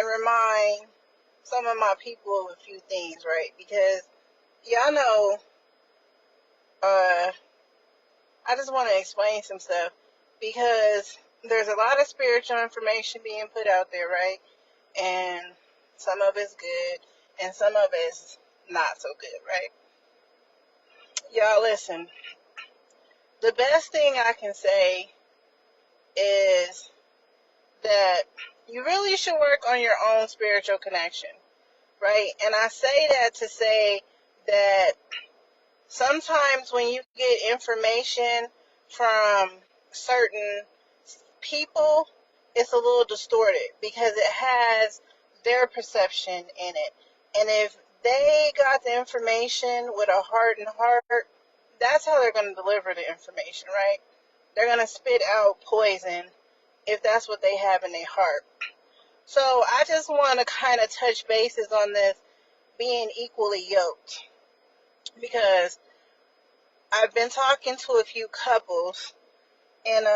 and remind some of my people of a few things, right? Because y'all know, I just want to explain some stuff because there's a lot of spiritual information being put out there, right? And some of it's good and some of it's not so good, right? Y'all listen, the best thing I can say is that you really should work on your own spiritual connection, right? And I say that to say that sometimes when you get information from certain people, it's a little distorted because it has their perception in it. And if they got the information with a heart and heart, that's how they're going to deliver the information, right? They're going to spit out poison if that's what they have in their heart. So I just want to kind of touch bases on this being equally yoked because I've been talking to a few couples, and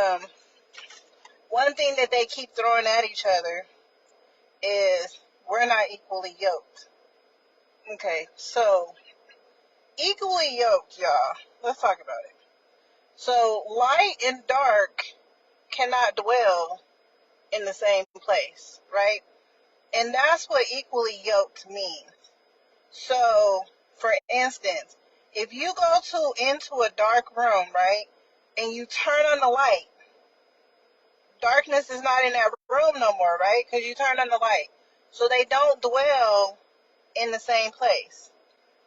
one thing that they keep throwing at each other is we're not equally yoked. Okay, so equally yoked, y'all. Let's talk about it. So light and dark cannot dwell in the same place, right? And that's what equally yoked means. So, for instance, if you go into a dark room, right, and you turn on the light, darkness is not in that room no more, right? Because you turned on the light. So they don't dwell in the same place.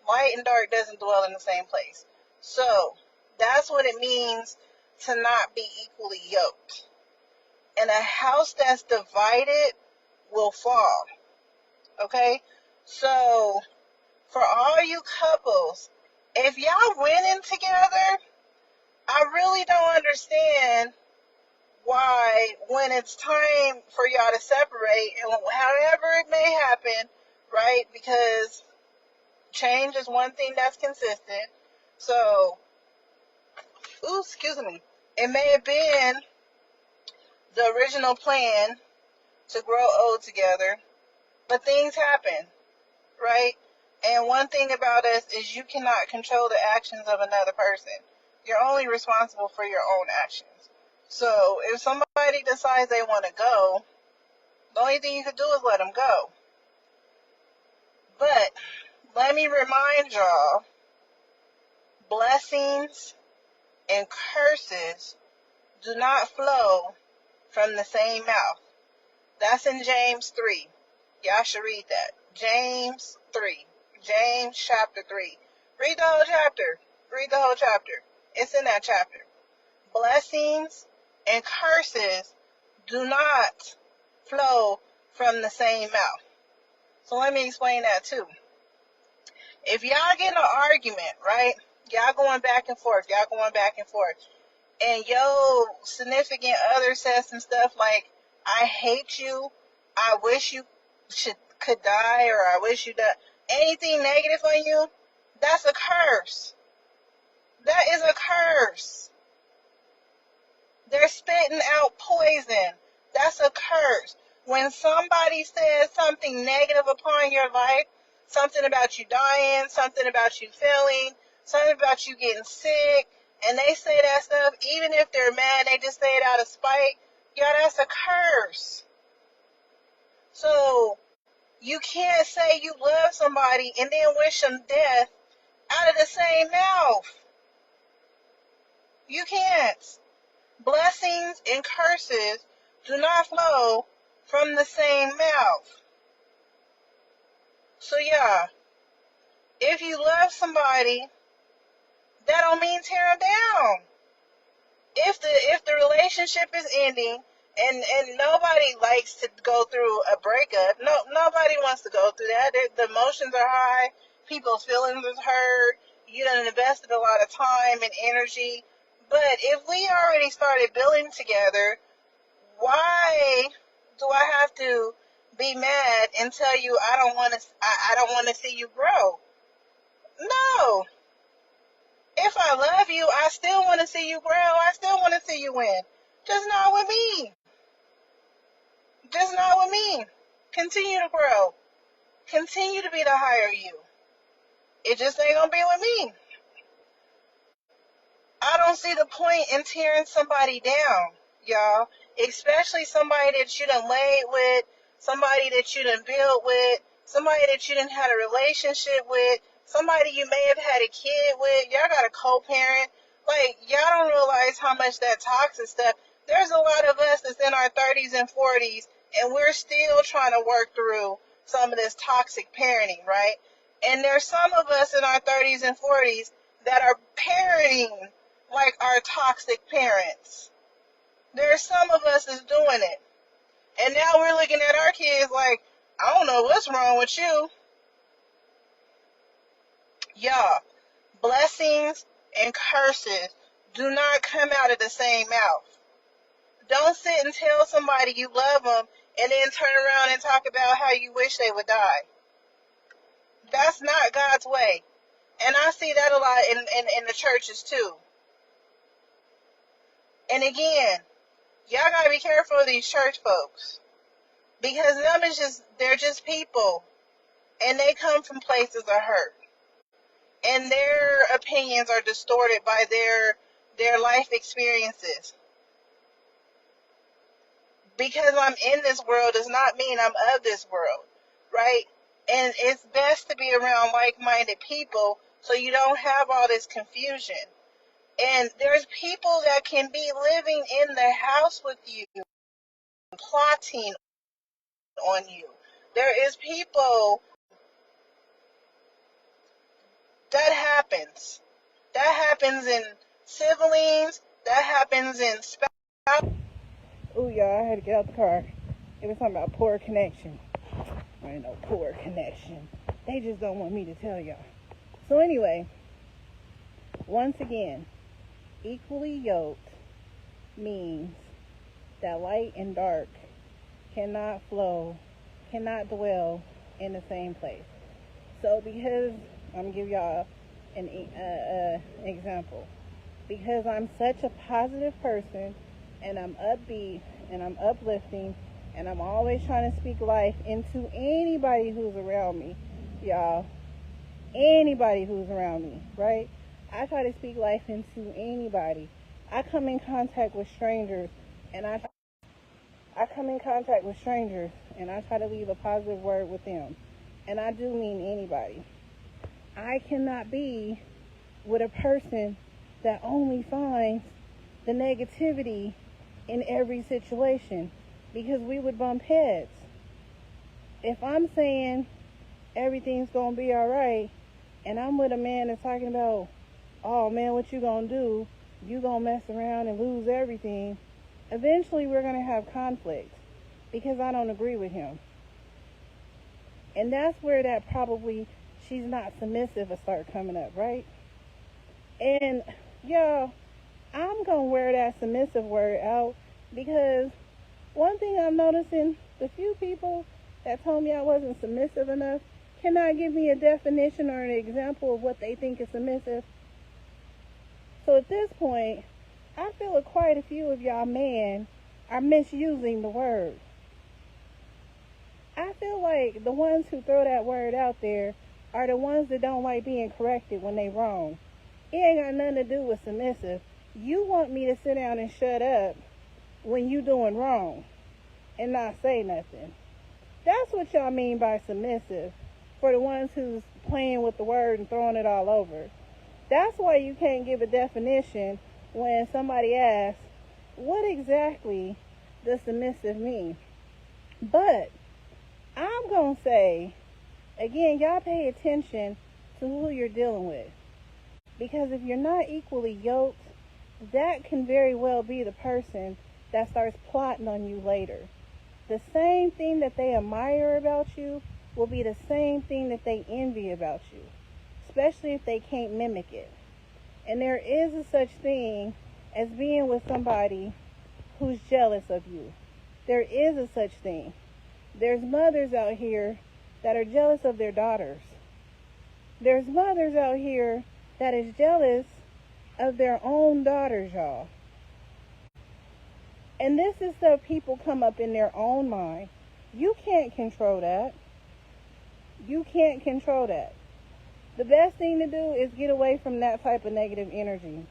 Light and dark doesn't dwell in the same place. So that's what it means to not be equally yoked. And a house that's divided will fall. Okay? So for all you couples, if y'all winning together, I really don't understand why when it's time for y'all to separate, and however it may happen, right? Because change is one thing that's consistent. So, excuse me. It may have been the original plan to grow old together, but things happen, right? And one thing about us is you cannot control the actions of another person. You're only responsible for your own actions. So if somebody decides they want to go, the only thing you can do is let them go. But let me remind y'all, blessings and curses do not flow from the same mouth. That's in James 3. Y'all should read that. James 3. James chapter 3. Read the whole chapter. Read the whole chapter. It's in that chapter. Blessings and curses do not flow from the same mouth. So let me explain that too. If y'all get in an argument, right? Y'all going back and forth, and your significant other says some stuff like, I hate you, I wish you could die, or I wish you died. Anything negative on you, that's a curse. That is a curse. They're spitting out poison. That's a curse. When somebody says something negative upon your life, something about you dying, something about you failing, something about you getting sick, and they say that stuff, even if they're mad, they just say it out of spite, yeah, that's a curse. So, you can't say you love somebody and then wish them death out of the same mouth. You can't. Blessings and curses do not flow from the same mouth. So yeah, if you love somebody, that don't mean tear them down. If the relationship is ending and nobody likes to go through a breakup, nobody wants to go through that. The emotions are high, people's feelings are hurt. You done invested a lot of time and energy. But if we already started building together, why do I have to be mad and tell you I don't want to see you grow? No. If I love you, I still want to see you grow. I still want to see you win. Just not with me. Just not with me. Continue to grow. Continue to be the higher you. It just ain't gonna be with me. I don't see the point in tearing somebody down, y'all. Especially somebody that you done laid with, somebody that you done built with, somebody that you done had a relationship with, somebody you may have had a kid with. Y'all got a co-parent. Like, y'all don't realize how much that toxic stuff. There's a lot of us that's in our 30s and 40s, and we're still trying to work through some of this toxic parenting, right? And there's some of us in our 30s and 40s that are parenting like our toxic parents. There's some of us that's doing it. And now we're looking at our kids like, I don't know what's wrong with you. Y'all, blessings and curses do not come out of the same mouth. Don't sit and tell somebody you love them and then turn around and talk about how you wish they would die. That's not God's way. And I see that a lot in the churches too. And again, y'all gotta be careful of these church folks, because they're just people, and they come from places of hurt, and their opinions are distorted by their life experiences. Because I'm in this world does not mean I'm of this world, right? And it's best to be around like-minded people so you don't have all this confusion. And there's people that can be living in the house with you, plotting on you. There is people that happens. That happens in siblings. That happens in spouse. Ooh, y'all, I had to get out the car. It was talking about poor connection. I ain't no poor connection. They just don't want me to tell y'all. So anyway, once again, equally yoked means that light and dark cannot flow, cannot dwell in the same place. So because, I'm going to give y'all an example. Because I'm such a positive person, and I'm upbeat, and I'm uplifting, and I'm always trying to speak life into anybody who's around me, y'all. Anybody who's around me, right? I try to speak life into anybody. I come in contact with strangers, and I try to leave a positive word with them. And I do mean anybody. I cannot be with a person that only finds the negativity in every situation, because we would bump heads. If I'm saying everything's going to be all right, and I'm with a man that's talking about, oh man, what you going to do? You going to mess around and lose everything. Eventually we're going to have conflict because I don't agree with him. And that's where that probably she's not submissive will start coming up, right? And y'all, I'm going to wear that submissive word out, because one thing I'm noticing, the few people that told me I wasn't submissive enough cannot give me a definition or an example of what they think is submissive. So at this point, I feel like quite a few of y'all men are misusing the word. I feel like the ones who throw that word out there are the ones that don't like being corrected when they wrong. It ain't got nothing to do with submissive. You want me to sit down and shut up when you doing wrong and not say nothing. That's what y'all mean by submissive, for the ones who's playing with the word and throwing it all over. That's why you can't give a definition when somebody asks, what exactly does submissive mean? But I'm going to say, again, y'all pay attention to who you're dealing with. Because if you're not equally yoked, that can very well be the person that starts plotting on you later. The same thing that they admire about you will be the same thing that they envy about you, especially if they can't mimic it. And there is a such thing as being with somebody who's jealous of you. There is a such thing. There's mothers out here that are jealous of their daughters. There's mothers out here that is jealous of their own daughters, y'all. And this is stuff people come up in their own mind. You can't control that. You can't control that. The best thing to do is get away from that type of negative energy.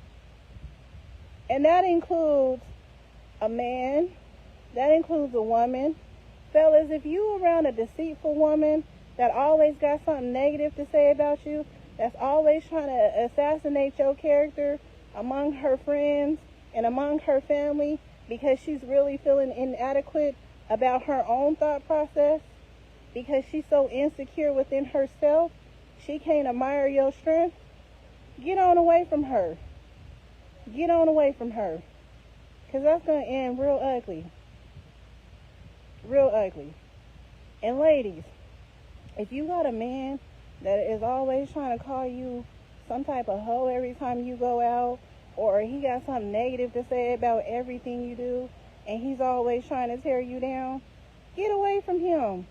And that includes a man, that includes a woman. Fellas, if you around a deceitful woman that always got something negative to say about you, that's always trying to assassinate your character among her friends and among her family because she's really feeling inadequate about her own thought process, because she's so insecure within herself, she can't admire your strength, get on away from her. Get on away from her. Because that's going to end real ugly. Real ugly. And ladies, if you got a man that is always trying to call you some type of hoe every time you go out, or he got something negative to say about everything you do, and he's always trying to tear you down, get away from him.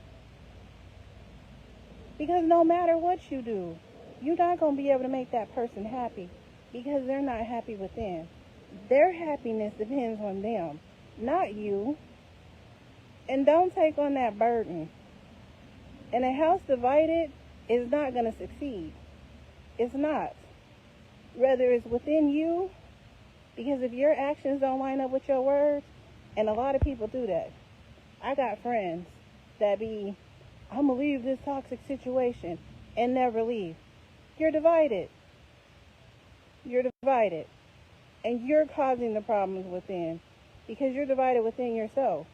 Because no matter what you do, you're not going to be able to make that person happy, because they're not happy within. Their happiness depends on them, not you. And don't take on that burden. And a house divided is not going to succeed. It's not. Whether it's within you, because if your actions don't line up with your words, and a lot of people do that. I got friends that be, I'm going to leave this toxic situation and never leave. You're divided. You're divided. And you're causing the problems within, because you're divided within yourself.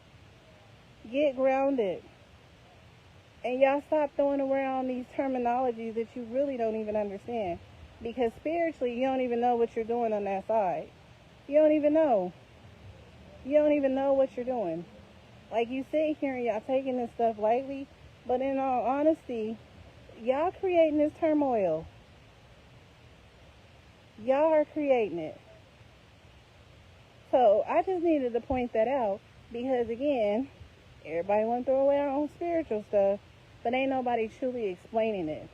Get grounded. And y'all stop throwing around these terminologies that you really don't even understand. Because spiritually, you don't even know what you're doing on that side. You don't even know. You don't even know what you're doing. Like, you sit here and y'all taking this stuff lightly, but in all honesty, y'all creating this turmoil. Y'all are creating it. So I just needed to point that out, because again, everybody want to throw away our own spiritual stuff, but ain't nobody truly explaining it.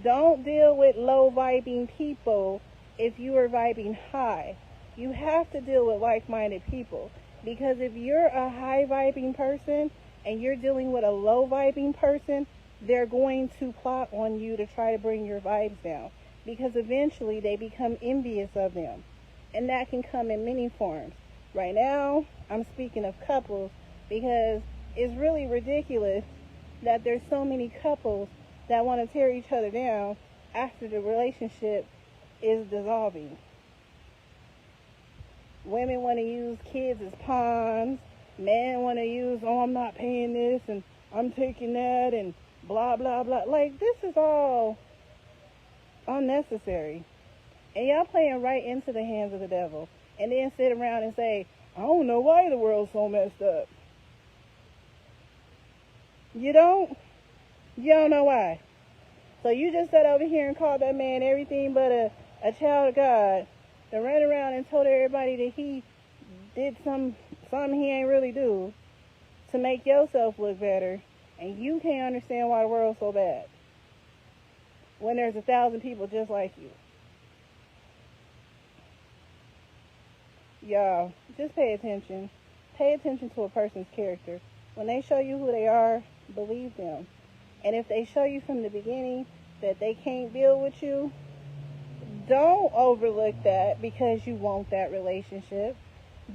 Don't deal with low vibing people if you are vibing high. You have to deal with like-minded people, because if you're a high vibing person and you're dealing with a low vibing person, they're going to plot on you to try to bring your vibes down, because eventually they become envious of them. And that can come in many forms. Right now, I'm speaking of couples, because it's really ridiculous that there's so many couples that want to tear each other down after the relationship is dissolving. Women want to use kids as pawns. Men want to use, oh, I'm not paying this and I'm taking that and blah, blah, blah. Like, this is all unnecessary. And y'all playing right into the hands of the devil. And then sit around and say, I don't know why the world's so messed up. You don't? You don't know why. So you just sat over here and called that man everything but a child of God, then ran around and told everybody that he did something he ain't really do to make yourself look better, and you can't understand why the world's so bad when there's 1,000 people just like you. Y'all, just pay attention. Pay attention to a person's character. When they show you who they are, believe them. And if they show you from the beginning that they can't deal with you, don't overlook that because you want that relationship.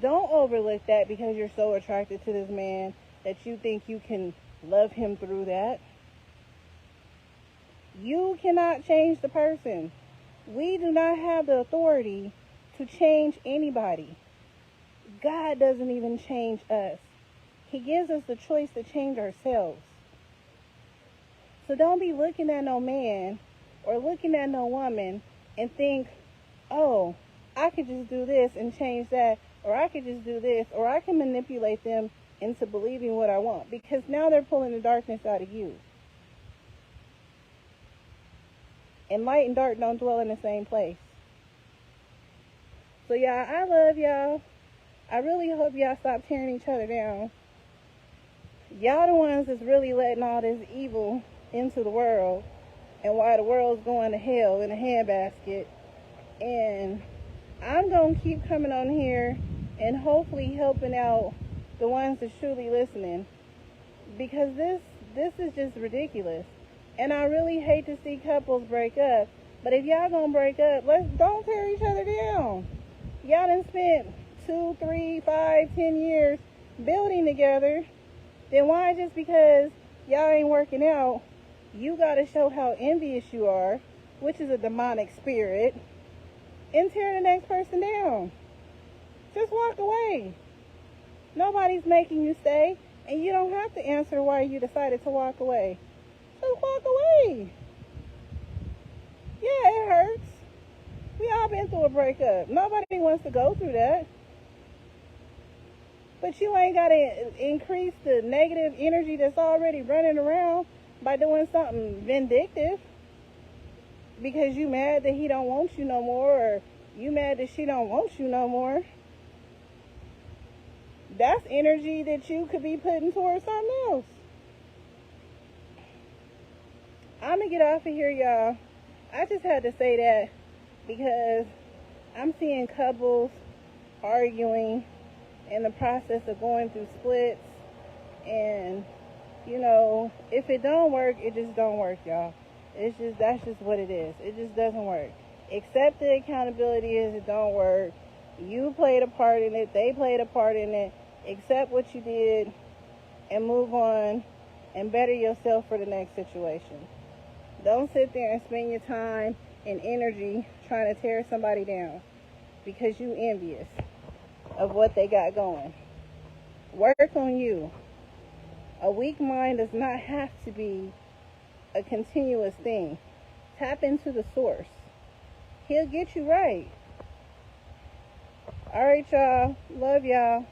Don't overlook that because you're so attracted to this man that you think you can love him through that. You cannot change the person. We do not have the authority to change anybody. God doesn't even change us. He gives us the choice to change ourselves. So don't be looking at no man or looking at no woman and think, oh, I could just do this and change that, or I could just do this, or I can manipulate them into believing what I want, because now they're pulling the darkness out of you. And light and dark don't dwell in the same place. So y'all, I love y'all. I really hope y'all stop tearing each other down. Y'all the ones that's really letting all this evil into the world, and why the world's going to hell in a handbasket. And I'm going to keep coming on here and hopefully helping out the ones that's truly listening, because this is just ridiculous. And I really hate to see couples break up. But if y'all gonna break up, don't tear each other down. Y'all done spent 2, 3, 5, 10 years building together. Then why just because y'all ain't working out, you gotta show how envious you are, which is a demonic spirit, and tear the next person down? Just walk away. Nobody's making you stay, and you don't have to answer why you decided to walk away. Just walk away. Yeah, it hurts. We all been through a breakup. Nobody wants to go through that. But you ain't got to increase the negative energy that's already running around by doing something vindictive. Because you mad that he don't want you no more, or you mad that she don't want you no more. That's energy that you could be putting towards something else. I'm going to get off of here, y'all. I just had to say that because I'm seeing couples arguing in the process of going through splits. And, you know, if it don't work, it just don't work, y'all. That's just what it is. It just doesn't work. Accept the accountability as it don't work. You played a part in it. They played a part in it. Accept what you did and move on and better yourself for the next situation. Don't sit there and spend your time and energy trying to tear somebody down because you envious of what they got going. Work on you. A weak mind does not have to be a continuous thing. Tap into the source. He'll get you right. All right, y'all. Love y'all.